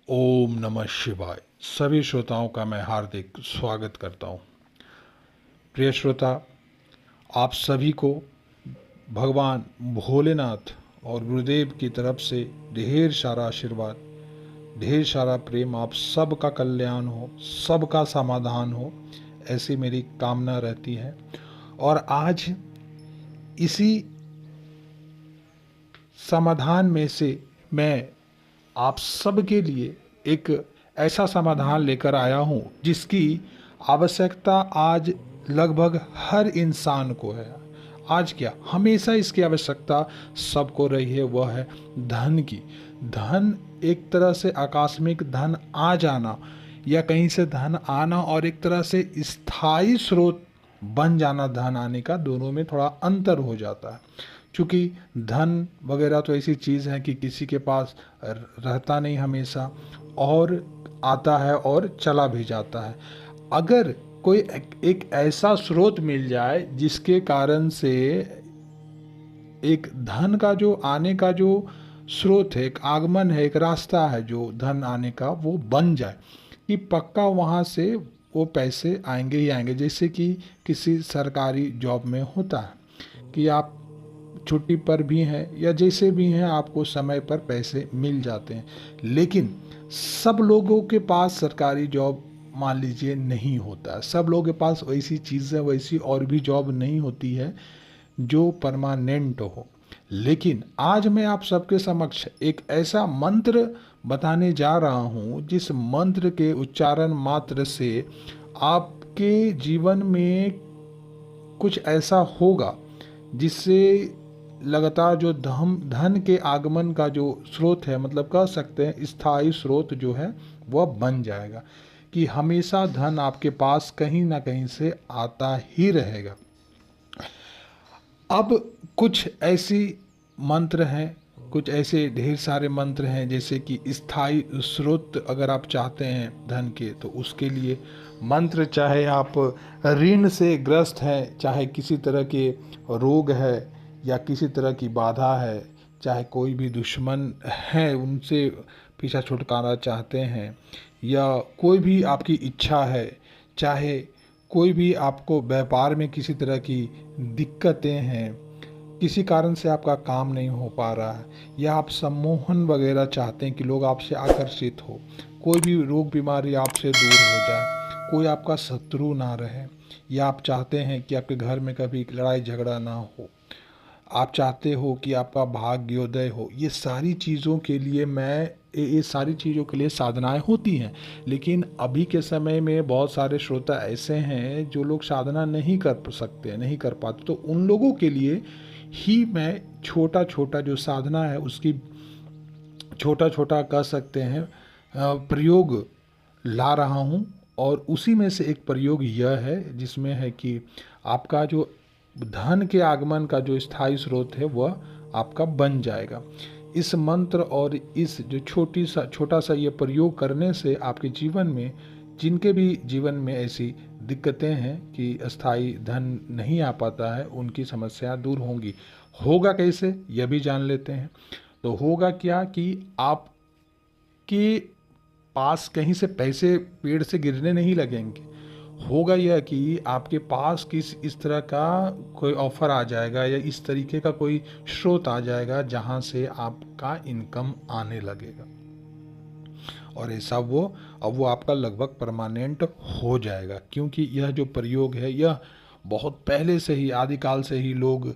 ओम नमः शिवाय। सभी श्रोताओं का मैं हार्दिक स्वागत करता हूँ। प्रिय श्रोता, आप सभी को भगवान भोलेनाथ और गुरुदेव की तरफ से ढेर सारा आशीर्वाद, ढेर सारा प्रेम। आप सबका कल्याण हो, सबका समाधान हो, ऐसी मेरी कामना रहती है। और आज इसी समाधान में से मैं आप सबके लिए एक ऐसा समाधान लेकर आया हूँ जिसकी आवश्यकता आज लगभग हर इंसान को है। आज क्या, हमेशा इसकी आवश्यकता सबको रही है, वह है धन की। धन एक तरह से आकस्मिक धन आ जाना या कहीं से धन आना और एक तरह से स्थायी स्रोत बन जाना, धन आने का, दोनों में थोड़ा अंतर हो जाता है। क्योंकि धन वगैरह तो ऐसी चीज़ है कि किसी के पास रहता नहीं हमेशा, और आता है और चला भी जाता है। अगर कोई एक ऐसा स्रोत मिल जाए जिसके कारण से एक धन का जो आने का जो स्रोत है, एक आगमन है, एक रास्ता है जो धन आने का, वो बन जाए कि पक्का वहाँ से वो पैसे आएंगे ही आएंगे। जैसे कि किसी सरकारी जॉब में होता है कि आप छुट्टी पर भी हैं या जैसे भी हैं, आपको समय पर पैसे मिल जाते हैं। लेकिन सब लोगों के पास सरकारी जॉब मान लीजिए नहीं होता है। सब लोगों के पास वैसी चीज़ें, वैसी और भी जॉब नहीं होती है जो परमानेंट हो। लेकिन आज मैं आप सबके समक्ष एक ऐसा मंत्र बताने जा रहा हूँ जिस मंत्र के उच्चारण मात्र से आपके जीवन में कुछ ऐसा होगा जिससे लगातार जो धन के आगमन का जो स्रोत है, मतलब कह सकते हैं स्थायी स्रोत जो है, वह बन जाएगा कि हमेशा धन आपके पास कहीं ना कहीं से आता ही रहेगा। अब कुछ ऐसी मंत्र हैं, कुछ ऐसे ढेर सारे मंत्र हैं, जैसे कि स्थायी स्रोत अगर आप चाहते हैं धन के, तो उसके लिए मंत्र, चाहे आप ऋण से ग्रस्त हैं, चाहे किसी तरह के रोग है या किसी तरह की बाधा है, चाहे कोई भी दुश्मन है उनसे पीछा छुटकारा चाहते हैं, या कोई भी आपकी इच्छा है, चाहे कोई भी आपको व्यापार में किसी तरह की दिक्कतें हैं, किसी कारण से आपका काम नहीं हो पा रहा है, या आप सम्मोहन वगैरह चाहते हैं कि लोग आपसे आकर्षित हो, कोई भी रोग बीमारी आपसे दूर हो जाए, कोई आपका शत्रु ना रहे, या आप चाहते हैं कि आपके घर में कभी लड़ाई झगड़ा ना हो, आप चाहते हो कि आपका भाग्योदय हो, ये सारी चीज़ों के लिए ये सारी चीज़ों के लिए साधनाएं होती हैं। लेकिन अभी के समय में बहुत सारे श्रोता ऐसे हैं जो लोग साधना नहीं कर सकते, नहीं कर पाते, तो उन लोगों के लिए ही मैं छोटा छोटा जो साधना है उसकी छोटा छोटा कह सकते हैं प्रयोग ला रहा हूँ। और उसी में से एक प्रयोग यह है जिसमें है कि आपका जो धन के आगमन का जो स्थायी स्रोत है वह आपका बन जाएगा। इस मंत्र और इस जो छोटा सा ये प्रयोग करने से आपके जीवन में, जिनके भी जीवन में ऐसी दिक्कतें हैं कि अस्थाई धन नहीं आ पाता है, उनकी समस्या दूर होंगी। होगा कैसे, यह भी जान लेते हैं। तो होगा क्या कि आपके पास कहीं से पैसे पेड़ से गिरने नहीं लगेंगे। होगा यह कि आपके पास इस तरह का कोई ऑफर आ जाएगा या इस तरीके का कोई स्रोत आ जाएगा जहां से आपका इनकम आने लगेगा, और ऐसा अब वो आपका लगभग परमानेंट हो जाएगा। क्योंकि यह जो प्रयोग है, यह बहुत पहले से ही, आदिकाल से ही लोग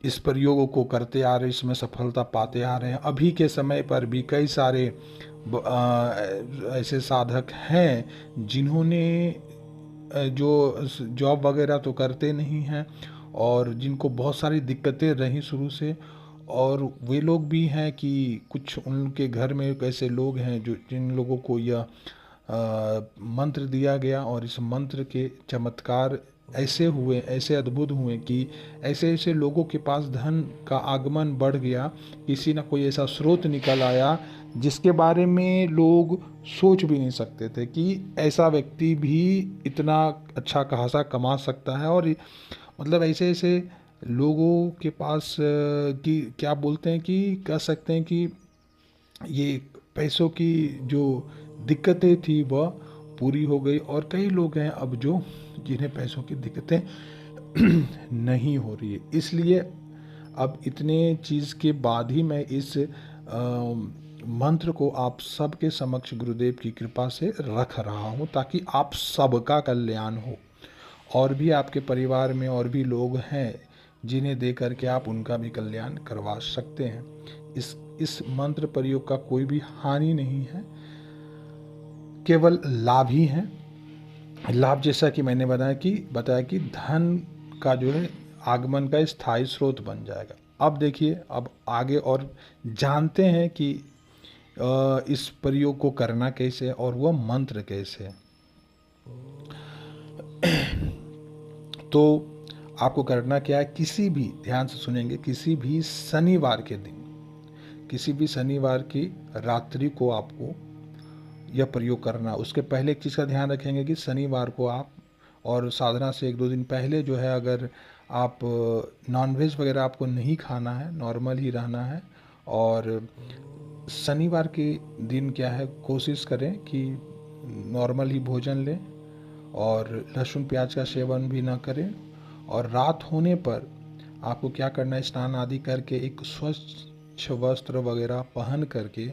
इस प्रयोगों को करते आ रहे, इसमें सफलता पाते आ रहे हैं। अभी के समय पर भी कई सारे ऐसे साधक हैं जिन्होंने जो जॉब वगैरह तो करते नहीं हैं और जिनको बहुत सारी दिक्कतें रहीं शुरू से, और वे लोग भी हैं कि कुछ उनके घर में ऐसे लोग हैं जो जिन लोगों को यह मंत्र दिया गया, और इस मंत्र के चमत्कार ऐसे हुए, ऐसे अद्भुत हुए कि ऐसे ऐसे लोगों के पास धन का आगमन बढ़ गया। किसी ना कोई ऐसा स्रोत निकल आया जिसके बारे में लोग सोच भी नहीं सकते थे कि ऐसा व्यक्ति भी इतना अच्छा खासा कमा सकता है। और मतलब ऐसे ऐसे लोगों के पास कि क्या बोलते हैं कि कह सकते हैं कि ये पैसों की जो दिक्कतें थी वह पूरी हो गई, और कई लोग हैं अब जो जिन्हें पैसों की दिक्कतें नहीं हो रही है। इसलिए अब इतने चीज़ के बाद ही मैं इस मंत्र को आप सबके समक्ष गुरुदेव की कृपा से रख रहा हूँ, ताकि आप सबका कल्याण हो। और भी आपके परिवार में और भी लोग हैं जिन्हें दे करके आप उनका भी कल्याण करवा सकते हैं। इस मंत्र प्रयोग का कोई भी हानि नहीं है, केवल लाभ ही है। लाभ जैसा कि मैंने बताया कि धन का जो है आगमन का स्थायी स्रोत बन जाएगा। अब देखिए, अब आगे और जानते हैं कि इस प्रयोग को करना कैसे है और वह मंत्र कैसे है। तो आपको करना क्या है, किसी भी, ध्यान से सुनेंगे, किसी भी शनिवार के दिन, किसी भी शनिवार की रात्रि को आपको यह प्रयोग करना। उसके पहले एक चीज़ का ध्यान रखेंगे कि शनिवार को आप, और साधना से 1-2 दिन पहले जो है, अगर आप नॉनवेज वगैरह आपको नहीं खाना है, नॉर्मल ही रहना है। और शनिवार के दिन क्या है, कोशिश करें कि नॉर्मल ही भोजन लें और लहसुन प्याज का सेवन भी ना करें। और रात होने पर आपको क्या करना है, स्नान आदि करके एक स्वच्छ वस्त्र वगैरह पहन करके,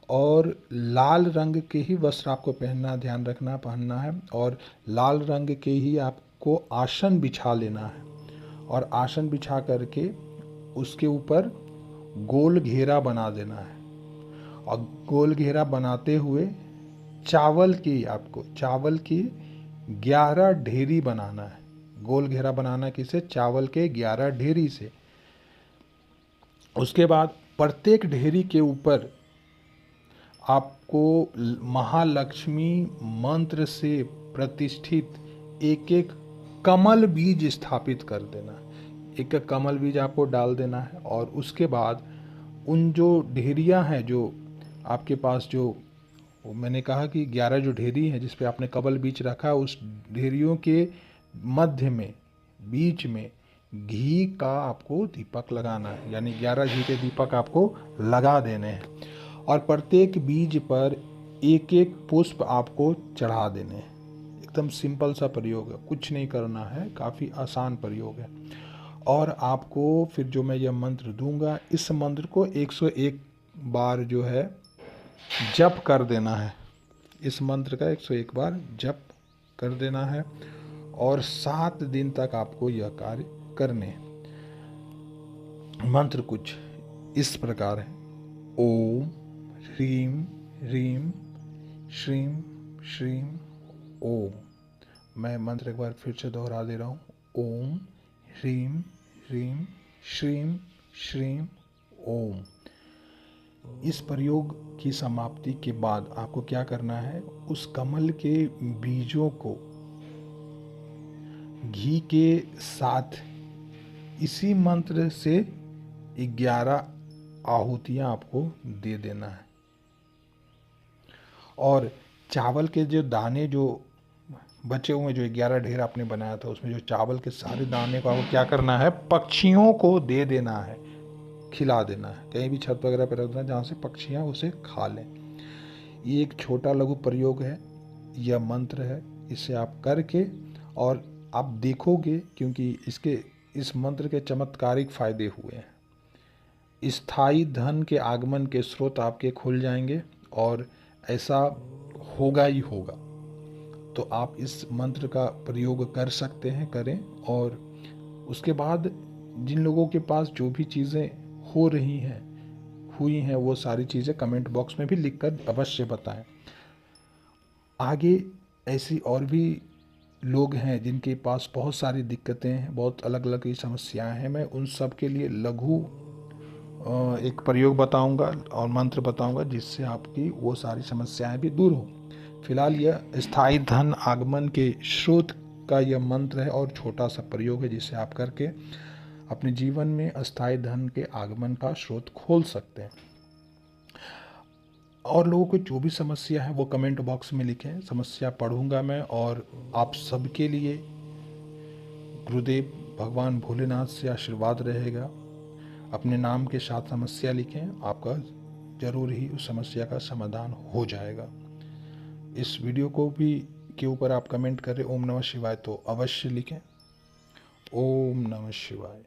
और लाल रंग के ही वस्त्र आपको पहनना, ध्यान रखना, पहनना है। और लाल रंग के ही आपको आसन बिछा लेना है, और आसन बिछा करके उसके ऊपर गोल घेरा बना देना है। और गोल घेरा बनाते हुए चावल की 11 ढेरी बनाना है। गोल घेरा बनाना किसे, चावल के 11 ढेरी से। उसके बाद प्रत्येक ढेरी के ऊपर आपको महालक्ष्मी मंत्र से प्रतिष्ठित एक एक कमल बीज स्थापित कर देना है। एक एक कमल बीज आपको डाल देना है। और उसके बाद उन जो ढेरियां हैं, जो आपके पास, जो मैंने कहा कि 11 जो ढेरी हैं जिस पे आपने कमल बीज रखा, उस ढेरियों के मध्य में, बीच में घी का आपको दीपक लगाना है। यानी 11 घी के दीपक आपको लगा देने हैं। और प्रत्येक बीज पर एक एक पुष्प आपको चढ़ा देने हैं। एकदम सिंपल सा प्रयोग है, कुछ नहीं करना है, काफ़ी आसान प्रयोग है। और आपको फिर जो मैं यह मंत्र दूंगा, इस मंत्र को 101 बार जो है जप कर देना है। इस मंत्र का 101 बार जप कर देना है, और 7 दिन तक आपको यह कार्य करने हैं। मंत्र कुछ इस प्रकार है: ओम ह्रीम ह्रीम श्रीम श्रीम ओम। मैं मंत्र एक बार फिर से दोहरा दे रहा हूँ: ओम ह्रीम ह्रीम श्रीम श्रीम ओम। इस प्रयोग की समाप्ति के बाद आपको क्या करना है, उस कमल के बीजों को घी के साथ इसी मंत्र से 11 आहुतियां आपको दे देना है। और चावल के जो दाने जो बचे हुए, जो 11 ढेर आपने बनाया था, उसमें जो चावल के सारे दाने को आपको क्या करना है, पक्षियों को दे देना है, खिला देना है। कहीं भी छत वगैरह पर रख देना जहाँ से पक्षियाँ उसे खा लें। ये एक छोटा लघु प्रयोग है, यह मंत्र है। इसे आप करके, और आप देखोगे, क्योंकि इस मंत्र के चमत्कारिक फायदे हुए हैं। स्थायी धन के आगमन के स्रोत आपके खुल जाएंगे, और ऐसा होगा ही होगा। तो आप इस मंत्र का प्रयोग कर सकते हैं, करें। और उसके बाद जिन लोगों के पास जो भी चीज़ें हो रही हैं, हुई हैं, वो सारी चीज़ें कमेंट बॉक्स में भी लिखकर अवश्य बताएं। आगे ऐसी और भी लोग हैं जिनके पास बहुत सारी दिक्कतें हैं, बहुत अलग अलग की समस्याएं हैं। मैं उन सब के लिए लघु एक प्रयोग बताऊंगा और मंत्र बताऊंगा, जिससे आपकी वो सारी समस्याएं भी दूर हो। फिलहाल यह स्थायी धन आगमन के स्रोत का यह मंत्र है, और छोटा सा प्रयोग है जिसे आप करके अपने जीवन में अस्थायी धन के आगमन का स्रोत खोल सकते हैं। और लोगों को जो भी समस्या है वो कमेंट बॉक्स में लिखें, समस्या पढ़ूंगा मैं। और आप सबके लिए गुरुदेव भगवान भोलेनाथ से आशीर्वाद रहेगा। अपने नाम के साथ समस्या लिखें, आपका जरूर ही उस समस्या का समाधान हो जाएगा। इस वीडियो को भी के ऊपर आप कमेंट करें ओम नमः शिवाय तो अवश्य लिखें। ओम नमः शिवाय।